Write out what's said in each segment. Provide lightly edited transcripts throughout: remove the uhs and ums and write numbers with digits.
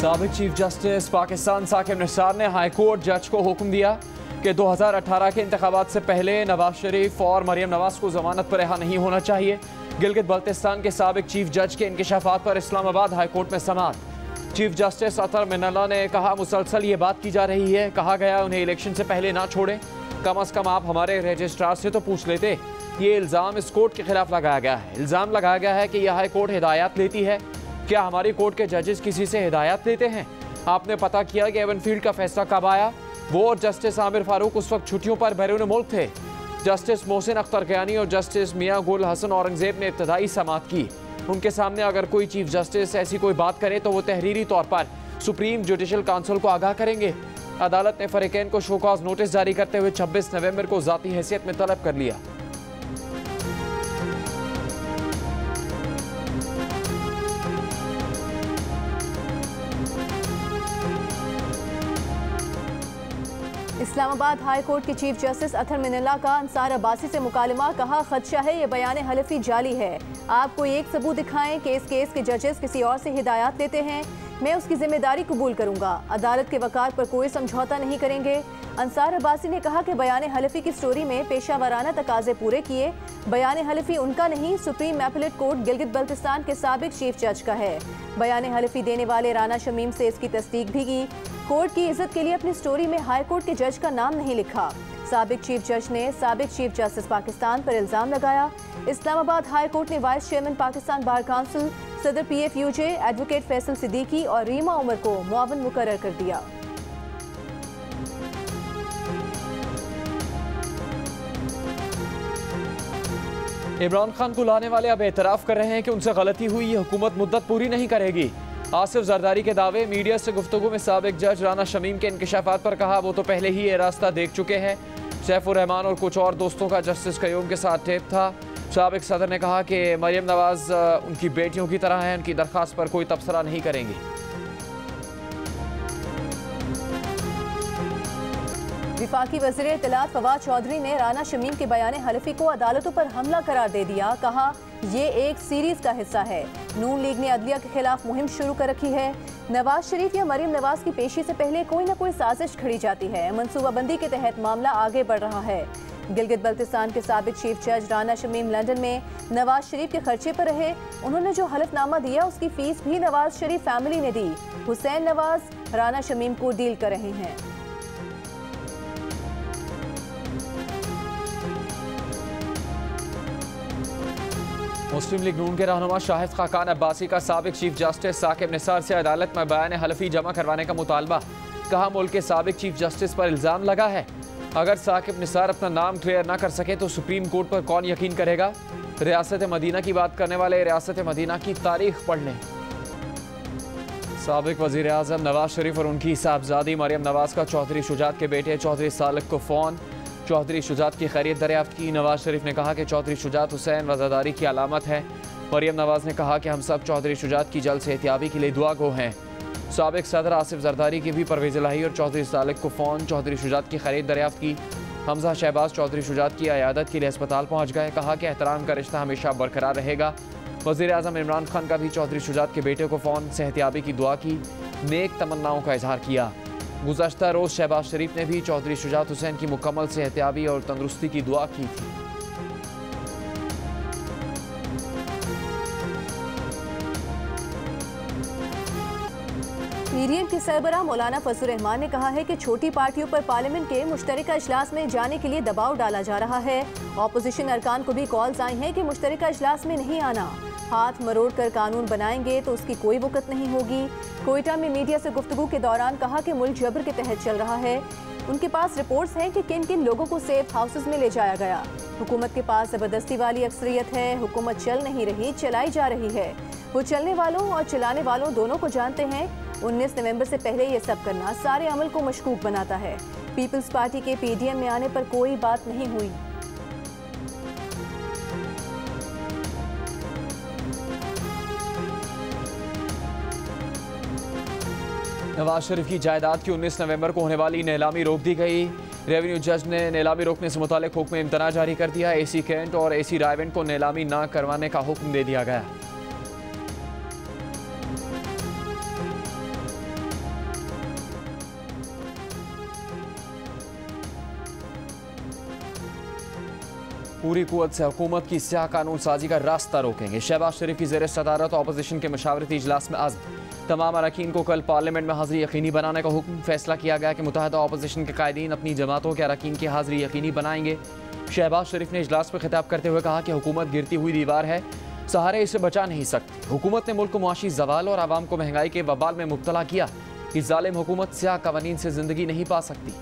साबिक chief justice Pakistan Saqib Nisar ने high court जज को हुक्म दिया कि 2018 के इंतखाबात से पहले नवाज शरीफ और मरियम नवाज को जमानत पर रिहा नहीं होना चाहिए। गिलगित बल्तिस्तान के साबिक चीफ जज के इंकशाफात पर इस्लामाबाद हाई कोर्ट में समाअत। चीफ जस्टिस अतर मिनल्ला ने कहा, मुसलसल ये बात की जा रही है, कहा गया उन्हें इलेक्शन से पहले ना छोड़ें, कम अज़ कम आप हमारे रजिस्ट्रार से तो पूछ लेते। ये इल्ज़ाम इस कोर्ट के खिलाफ लगाया गया है। इल्ज़ाम लगाया गया है कि यह हाई कोर्ट हिदायत लेती है। क्या हमारी कोर्ट के जजेस किसी से हिदायत लेते हैं? आपने पता किया कि एवनफील्ड का फैसला कब आया? वो और जस्टिस आमिर फारूक उस वक्त छुट्टियों पर बैरून मुल्क थे। जस्टिस मोहसिन अख्तर कयानी और जस्टिस मियां गुल हसन औरंगजेब ने इब्तदाई समाअत की। उनके सामने अगर कोई चीफ जस्टिस ऐसी कोई बात करे तो वो तहरीरी तौर पर सुप्रीम जुडिशल काउंसिल को आगाह करेंगे। अदालत ने फरीकैन को शोकॉज नोटिस जारी करते हुए 26 नवंबर को ज़ाती हैसियत में तलब कर लिया। इस्लामाबाद हाई कोर्ट के चीफ जस्टिस अतर मिनल्ला का अंसार अब्बासी से मुकालमा, कहा खदशा है ये बयान हलफी जाली है। आप कोई एक सबूत दिखाएं कि इस केस के जजेस किसी और से हिदायत लेते हैं, मैं उसकी जिम्मेदारी कबूल करूंगा। अदालत के वक़ार पर कोई समझौता नहीं करेंगे। अंसार अब्बासी ने कहा कि बयान हलफी की स्टोरी में पेशा वराना तकाजे पूरे किए। बयान हलफी उनका नहीं, supreme appellate court Gilgit Baltistan के साबिक चीफ जज का है। बयान हलफी देने वाले राना शमीम से इसकी तस्दीक भी की। कोर्ट की इज्जत के लिए अपनी स्टोरी में हाई कोर्ट के जज का नाम नहीं लिखा। साबिक चीफ जज ने साबिक चीफ जस्टिस पाकिस्तान पर इल्ज़ाम लगाया। इस्लामाबाद हाई कोर्ट ने vice chairman Pakistan bar council, सदर PFUJ एडवोकेट फैसल सिद्दीकी और रीमा उमर को मुआवन मुकर्रर कर दिया। इमरान खान को लाने वाले अब एतराफ़ कर रहे हैं कि उनसे गलती हुई, ये हुकूमत मुद्दत पूरी नहीं करेगी। आसिफ जरदारी के दावे। मीडिया से गुफ्तगू में साबिक जज राना शमीम के इंकशाफात पर कहा, वो तो पहले ही ये रास्ता देख चुके हैं। सैफुर रहमान और कुछ और दोस्तों का जस्टिस कयूम के साथ टेप था। साबिक सदर ने कहा कि मरियम नवाज उनकी बेटियों की तरह हैं, उनकी दरख्वास्त पर कोई तबसरा नहीं करेंगी। विफाकी वज़ीर इत्तलात फवाद चौधरी ने राना शमीम के बयान हलफी को अदालतों पर हमला करार दे दिया। कहा, ये एक सीरीज का हिस्सा है। नून लीग ने अदलिया के खिलाफ मुहिम शुरू कर रखी है। नवाज शरीफ या मरियम नवाज की पेशी से पहले कोई न कोई साजिश खड़ी जाती है। मनसूबाबंदी के तहत मामला आगे बढ़ रहा है। गिलगित बल्तिस्तान के साबिक चीफ जज राना शमीम लंदन में नवाज शरीफ के खर्चे पर रहे। उन्होंने जो हलफनामा दिया उसकी फीस भी नवाज शरीफ फैमिली ने दी। हुसैन नवाज राना शमीम को डील कर रहे हैं। मुस्लिम लीग नून के रहनुमा शाहिद खाकान अब्बासी का साबिक चीफ जस्टिस साकिब निसार से अदालत में बयान हलफी जमा करवाने का मुतालबा। कहा, मुल्क के साबिक चीफ जस्टिस पर इल्ज़ाम लगा है, अगर साकिब निसार अपना नाम क्लियर ना कर सके तो सुप्रीम कोर्ट पर कौन यकीन करेगा। रियासत मदीना की बात करने वाले रियासत मदीना की तारीख पढ़ लें। साबिक वज़ीर आज़म नवाज शरीफ और उनकी साहबजादी मरियम नवाज का चौधरी शुजात के बेटे चौधरी सालिक को फ़ोन। चौधरी शुजात की खैरियत दरियाफ्त की। नवाज शरीफ ने कहा कि चौधरी शुजात हुसैन वज़ादारी की अलामत है। मरियम नवाज ने कहा कि हम सब चौधरी शुजात की जल्द सेहतियाबी के लिए दुआ गो हैं। साबिक सदर आसिफ जरदारी की भी परवेज़ इलाही और चौधरी सालिक को फ़ोन। चौधरी शुजात की खैरियत दरियाफ्त की। हमजा शहबाज चौधरी शुजात की अयादत के लिए अस्पताल पहुँच गए। कहा कि एहतराम का रिश्ता हमेशा बरकरार रहेगा। वज़ीर आज़म इमरान खान का भी चौधरी शुजात के बेटे को फ़ोन, सेहतियाबी की दुआ की, नेक तमन्नाओं का इजहार किया। गुज़श्ता रोज़ शहबाज शरीफ ने भी चौधरी शुजात हुसैन की मुकम्मल सेहतियाबी और तंदुरुस्ती की दुआ की थी। पीडीएम के सरबराह मौलाना फजलुर रहमान ने कहा है कि छोटी पार्टियों पर पार्लियामेंट के मुश्तरका इजलास में जाने के लिए दबाव डाला जा रहा है। ऑपोजिशन अरकान को भी कॉल्स आई हैं कि मुश्तरका इजलास में नहीं आना। हाथ मरोड़ कर कानून बनाएंगे तो उसकी कोई वक़्त नहीं होगी। कोयटा में मीडिया से गुफ्तगू के दौरान कहा कि मुल्क जबर के तहत चल रहा है। उनके पास रिपोर्ट्स हैं कि किन किन लोगों को सेफ हाउसेस में ले जाया गया। हुकूमत के पास ज़बरदस्ती वाली अक्सरियत है। हुकूमत चल नहीं रही, चलाई जा रही है। वो चलने वालों और चलाने वालों दोनों को जानते हैं। 19 नवंबर से पहले ये सब करना सारे अमल को मशकूक बनाता है। पीपल्स पार्टी के PDM में आने पर कोई बात नहीं हुई। नवाज शरीफ की जायदाद की 19 नवंबर को होने वाली नीलामी रोक दी गई। रेवेन्यू जज ने नीलामी रोकने से मुतालिक हुक्म इम्तना जारी कर दिया। AC कैंट और AC रायवेंट को नीलामी न करवाने का हुक्म दे दिया गया। पूरी कुव्वत से हुकूमत की स्याह कानून साजी का रास्ता रोकेंगे। शहबाज शरीफ की ज़ेर सदारत अपोजिशन के मशावरती इजलास में अज़्म। तमाम अरकान को कल पार्लियामेंट में हाज़िरी यकीनी बनाने का हुक्म। फैसला किया गया कि मुत्तहदा अपोजिशन के कायदीन अपनी जमातों के अरकान की हाज़िरी यकीनी बनाएंगे। शहबाज शरीफ ने इजलास में खिताब करते हुए कहा कि हुकूमत गिरती हुई दीवार है, सहारे इसे बचा नहीं सकती। हुकूमत ने मुल्क को मुआशी जवाल और आवाम को महंगाई के वबाल में मुब्तला किया। इस जालिम हुकूमत स्याह कवानीन से जिंदगी नहीं पा सकती।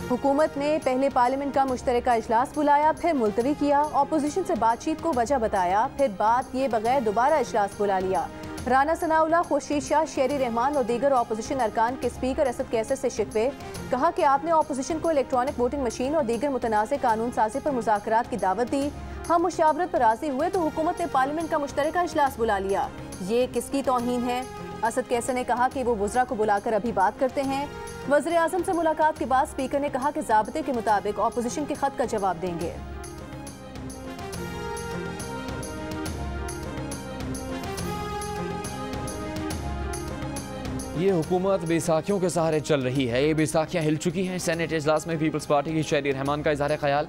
हुकूमत ने पहले पार्लियामेंट का मुश्तरका इजलास बुलाया, फिर मुलतवी किया, अपोजिशन से बातचीत को वजह बताया, फिर बात ये बगैर दोबारा इजलास बुला लिया। राना सनाउल्लाह, खुर्शीद शाह, शेरी रहमान और दीगर अपोजिशन अरकान के स्पीकर असद कैसर से शिकवे। कहा कि आपने अपोजिशन को इलेक्ट्रॉनिक वोटिंग मशीन और दीगर मुतनाज़ कानून साजी पर मुज़ाकरात की दावत दी। हम मुशावरत पर राजी हुए तो हुकूमत ने पार्लियामेंट का मुश्तरका इजलास बुला लिया। ये किसकी तौहीन है? असद कैसर ने कहा कि वो वुज़रा को बुलाकर अभी बात करते हैं। वज़ीर आज़म से मुलाकात के बाद स्पीकर ने कहा कि ज़ाब्ते के मुताबिक अपोजिशन के खत का जवाब देंगे। ये हुकूमत बैसाखियों के सहारे चल रही है। ये बैसाखियाँ हिल चुकी हैं। सेनेट इजलास में पीपल्स पार्टी की शेरी रहमान का इजहार ख्याल।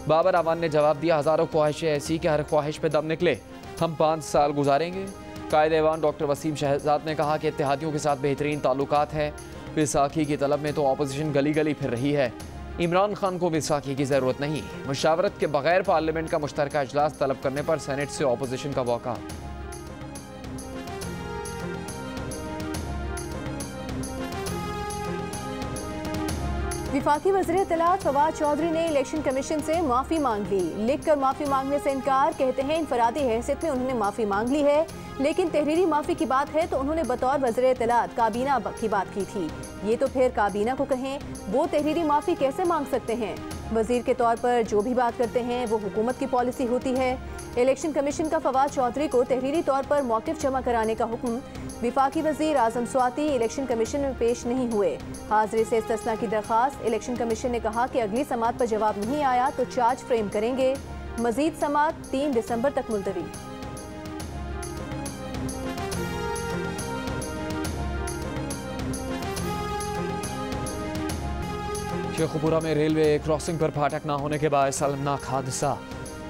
बाबर अवान ने जवाब दिया, हज़ारों ख्वाहिशें ऐसी कि हर ख्वाहिश पे दम निकले। हम 5 साल गुजारेंगे। कायद ऐवान डॉक्टर वसीम शहजाद ने कहा कि इत्तेहादियों के साथ बेहतरीन ताल्लुकात है। बैसाखी की तलब में तो अपोजिशन गली गली फिर रही है। इमरान खान को बैसाखी की ज़रूरत नहीं। मुशावरत के बगैर पार्लियामेंट का मुश्तरका इजलास तलब करने पर सेनेट से अपोजिशन का मौका। विफाकी वज़ीर इत्तलात फवाद चौधरी ने इलेक्शन कमीशन से माफ़ी मांग ली। लिख कर माफ़ी मांगने से इनकार। कहते हैं इनफरादी हैसियत में उन्होंने माफ़ी मांग ली है, लेकिन तहरीरी माफ़ी की बात है तो उन्होंने बतौर वज़ीर इत्तलात काबीना की बात की थी। ये तो फिर काबीना को कहें, वो तहरीरी माफ़ी कैसे मांग सकते हैं? वज़ीर के तौर पर जो भी बात करते हैं वो हुकूमत की पॉलिसी होती है। इलेक्शन कमीशन का फवाद चौधरी को तहरीरी तौर पर मौक़िफ़ जमा कराने का हुक्म। विफाकी वज़ीर आज़म स्वाति इलेक्शन कमीशन में पेश नहीं हुए। हाज़िरी से इस्तिस्ना की दरख्वास्त। इलेक्शन कमीशन ने कहा कि अगली समात पर जवाब नहीं आया तो चार्ज फ्रेम करेंगे। मज़ीद समात 3 दिसंबर तक मुलतवी। शेखुपुरा में रेलवे क्रॉसिंग पर फाटक न होने के बाद शर्मनाक हादसा।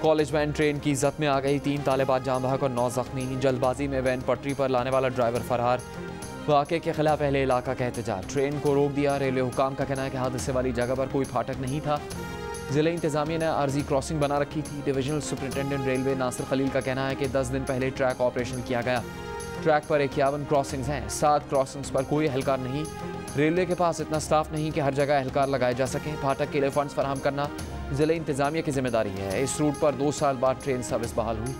कॉलेज वैन ट्रेन की जद में आ गई। 3 तालिबात जाम बहक और 9 जख्मी। जल्दबाजी में वैन पटरी पर लाने वाला ड्राइवर फरार। वाक़े के खिलाफ अहले इलाका का एहतजाज। ट्रेन को रोक दिया। रेलवे हुकाम का कहना है कि हादसे वाली जगह पर कोई फाटक नहीं था। ज़िला इंतज़ामिया ने आर्जी क्रॉसिंग बना रखी थी। Divisional superintendent railway Nasir Khalil का कहना है कि 10 दिन पहले ट्रैक ऑपरेशन किया गया। ट्रैक पर 51 क्रॉसिंग्स हैं। 7 क्रॉसिंग्स पर कोई एहलकार नहीं। रेलवे के पास इतना स्टाफ नहीं कि हर जगह एहलकार लगाए जा सकें। फाटक के लिए फंड्स फराहम करना ज़िला इंतज़ामिया की जिम्मेदारी है। इस रूट पर 2 साल बाद ट्रेन सर्विस बहाल हुई।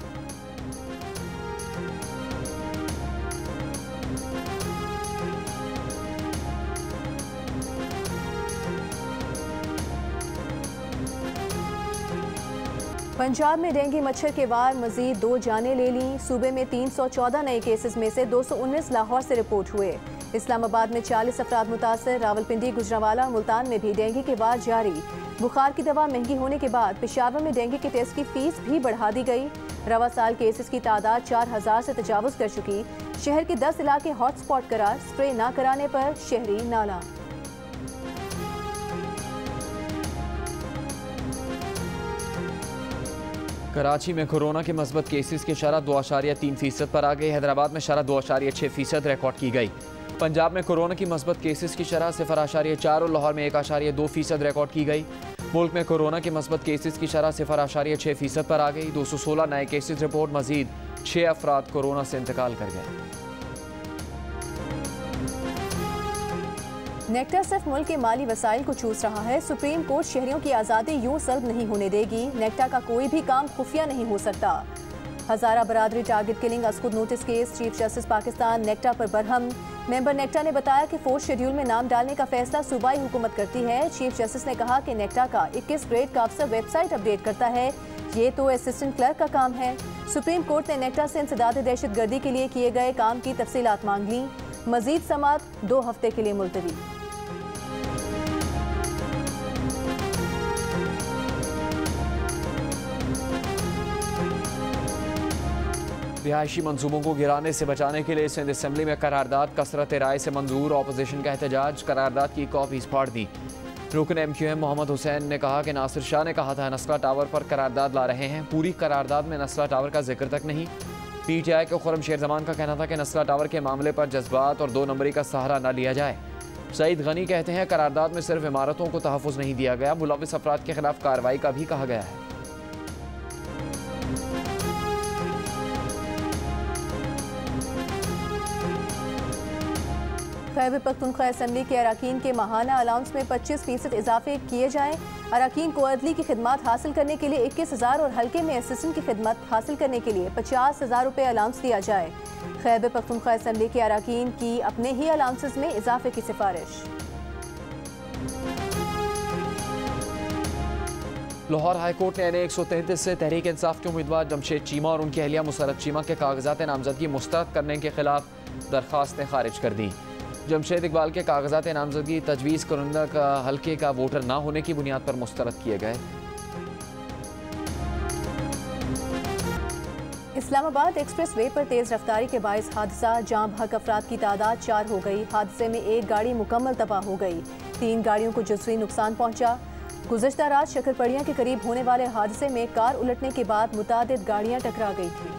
पंजाब में डेंगू मच्छर के वार मजीद 2 जानें ले लीं। सूबे में 314 नए केसेस में से 219 लाहौर से रिपोर्ट हुए। इस्लामाबाद में 40 अफराद मुतासर। रावलपिंडी, गुजरांवाला, मुल्तान में भी डेंगू के वार जारी। बुखार की दवा महंगी होने के बाद पेशावर में डेंगू के टेस्ट की फीस भी बढ़ा दी गई। रवा साल केसेस की तादाद 4000 से तजावुज़ कर चुकी। शहर के 10 इलाके हॉटस्पॉट करार। स्प्रे न कराने पर शहरी नाला। कराची में कोरोना के मस्बत केसेस की शरह 2.3% पर आ गई। हैदराबाद में शरह 2.6% रिकॉर्ड की गई। पंजाब में कोरोना की मस्बत केसेस की शरह 0.4 और लाहौर में 1.2% रिकॉर्ड की गई। मुल्क में कोरोना के मस्बत केसेस की शरह 0.6% पर आ गई। 216 नए केसेस रिपोर्ट। मजीद 6 अफराद कोरोना से इंतकाल कर गए। नेक्टा सिर्फ मुल्क के माली वसाइल को चूस रहा है। सुप्रीम कोर्ट शहरियों की आज़ादी यूं सल्ब नहीं होने देगी। नेक्टा का कोई भी काम खुफिया नहीं हो सकता। हज़ारा बरादरी टारगेट किलिंग अस्कुद notice case. Chief justice Pakistan NACTA पर बरहम। मेंबर नेक्टा ने बताया कि 4th शेड्यूल में नाम डालने का फैसला सूबाई हुकूमत करती है। चीफ जस्टिस ने कहा कि नेक्टा का 21 ग्रेड का अफसर वेबसाइट अपडेट करता है। ये तो असिस्टेंट क्लर्क का काम है। सुप्रीम कोर्ट ने नेक्टा से इंसदाद दहशतगर्दी के लिए किए गए काम की तफसीलात मांग ली। मजीद समात 2 हफ्ते के लिए मुलतवी। रिहायशी मंसूबों को गिराने से बचाने के लिए सिंध असम्बली में करारदाद कसरत राय से मंजूर। अपोजिशन का एहतजाज। करारदाद की कॉपीज फाड़ दी। रुकन MQM मोहम्मद हुसैन ने कहा कि नासिर शाह ने कहा था नस्ला टावर पर करारदाद ला रहे हैं, पूरी करारदाद में नस्ला टावर का जिक्र तक नहीं। PTI के खुर्रम शेर जमान का कहना था कि नस्ला टावर के मामले पर जज्बात और 2 नंबरी का सहारा न लिया जाए। सईद गनी कहते हैं करारदाद में सिर्फ इमारतों को तहफ़्फ़ुज़ नहीं दिया गया, मुलविस अफराद के खिलाफ कार्रवाई का भी कहा गया है। खैबर पख्तूनख्वा असम्बली के अरकान के माहाना अलाउंस में 25% इजाफे किए जाएँ। अरकान को अदली की खिदमत हासिल करने के लिए 21,000 और हल्के में असिस्टेंट की खिदमत हासिल करने के लिए 50,000 रुपये अलाउंस दिया जाए। खैबर पख्तूनख्वा असम्बली के अरकान की अपने ही अलाउंसेस में इजाफे की सिफारिश। लाहौर हाई कोर्ट ने NA 133 से तहरीक इंसाफ के उम्मीदवार जमशेद चीमा और उनकी अहलिया मुसरत चीमा के कागजात नामजदगी मुस्तरद करने के खिलाफ दरख्वास्तें खारिज कर दी। जमशेद इकबाल के कागजात नामजदगी तजवीज़ करंदा का हल्के का वोटर ना होने की बुनियाद पर मुस्तरद किए गए। इस्लामाबाद एक्सप्रेस वे पर तेज रफ्तारी के बायस हादसा, जाम बहक अफराद की तादाद 4 हो गई। हादसे में एक गाड़ी मुकम्मल तबाह हो गई, 3 गाड़ियों को जुज़वी नुकसान पहुंचा। गुज़श्ता रात शक्करपड़िया के करीब होने वाले हादसे में कार उलटने के बाद मुतादिद गाड़ियां टकरा गई थी।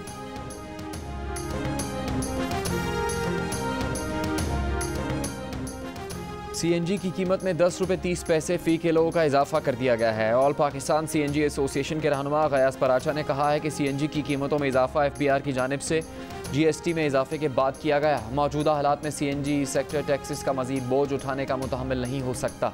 CNG की कीमत में 10 रुपये 30 पैसे फ़ी किलो का इजाफा कर दिया गया है। ऑल पाकिस्तान CNG एसोसिएशन के रहनुमा गयास पराचा ने कहा है कि CNG की कीमतों में इजाफा FBR की जानिब से GST में इजाफे के बाद किया गया। मौजूदा हालात में CNG सेक्टर टैक्सेस का मजीद बोझ उठाने का मुतहम्मिल नहीं हो सकता।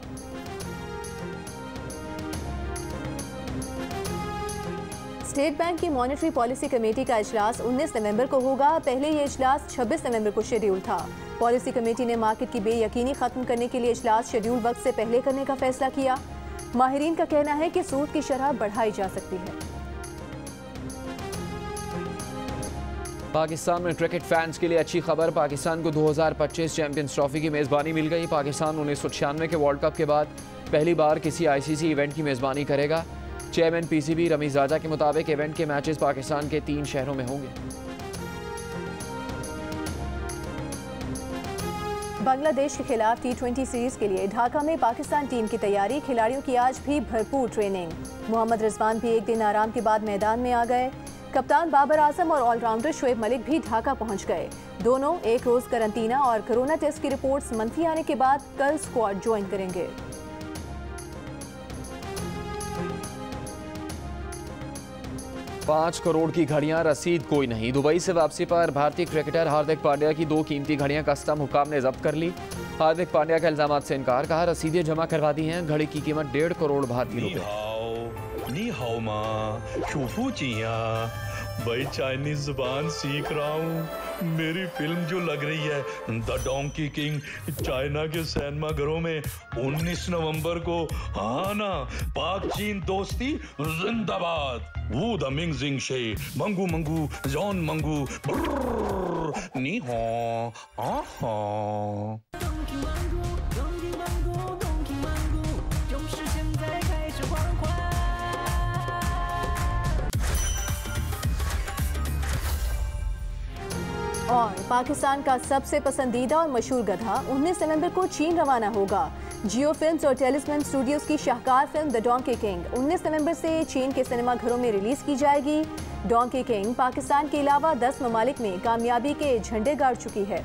स्टेट बैंक की मॉनेटरी पॉलिसी कमेटी का इजलास 19 नवंबर को होगा। पहले ये इजलास 26 नवंबर को शेड्यूल था। पॉलिसी कमेटी ने मार्केट की बेयकीनी खत्म करने के लिए इजलास शेड्यूल वक्त से पहले करने का फैसला किया। माहिरीन का कहना है कि सूद की शरह बढ़ाई जा सकती है। पाकिस्तान में क्रिकेट फैंस के लिए अच्छी खबर, पाकिस्तान को 2025 चैंपियंस ट्रॉफी की मेज़बानी मिल गई। पाकिस्तान 1996 के वर्ल्ड कप के बाद पहली बार किसी ICC इवेंट की मेज़बानी करेगा। चेयरमैन PCB रमीज राजा के मुताबिक इवेंट के मैचेस पाकिस्तान के 3 शहरों में होंगे। बांग्लादेश के खिलाफ T20 सीरीज के लिए ढाका में पाकिस्तान टीम की तैयारी, खिलाड़ियों की आज भी भरपूर ट्रेनिंग। मोहम्मद रिजवान भी एक दिन आराम के बाद मैदान में आ गए। कप्तान बाबर आजम और ऑलराउंडर शोएब मलिक भी ढाका पहुंच गए। दोनों एक रोज करंतना और कोरोना टेस्ट की रिपोर्ट्स मंफी आने के बाद कल स्क्वाड ज्वाइन करेंगे। पाँच करोड़ की घड़ियां, रसीद कोई नहीं। दुबई से वापसी पर भारतीय क्रिकेटर हार्दिक पांड्या की 2 कीमती घड़ियां कस्टम हुकाम ने जब्त कर ली। हार्दिक पांड्या के इल्जामात से इनकार, कहा रसीदें जमा करवा दी हैं। घड़ी की कीमत 1.5 करोड़ भारतीय रुपए। भाई चाइनीज जुबान सीख रहा हूँ। मेरी फिल्म जो लग रही है द डोंकी किंग चाइना के सिनेमा घरों में 19 नवंबर को। हाँ ना, पाक चीन दोस्ती जिंदाबाद। वू द मिंग जिंग शे मंगू मंगू जॉन मंगू नी हो आहा। और पाकिस्तान का सबसे पसंदीदा और मशहूर गधा 19 नवंबर को चीन रवाना होगा। जियो फिल्म्स और टेलिस्मन स्टूडियोज की शाहकार फिल्म द डोंकी किंग 19 नवंबर से चीन के सिनेमा घरों में रिलीज की जाएगी। डोंकी किंग पाकिस्तान के अलावा 10 ममालिक में कामयाबी के झंडे गाड़ चुकी है।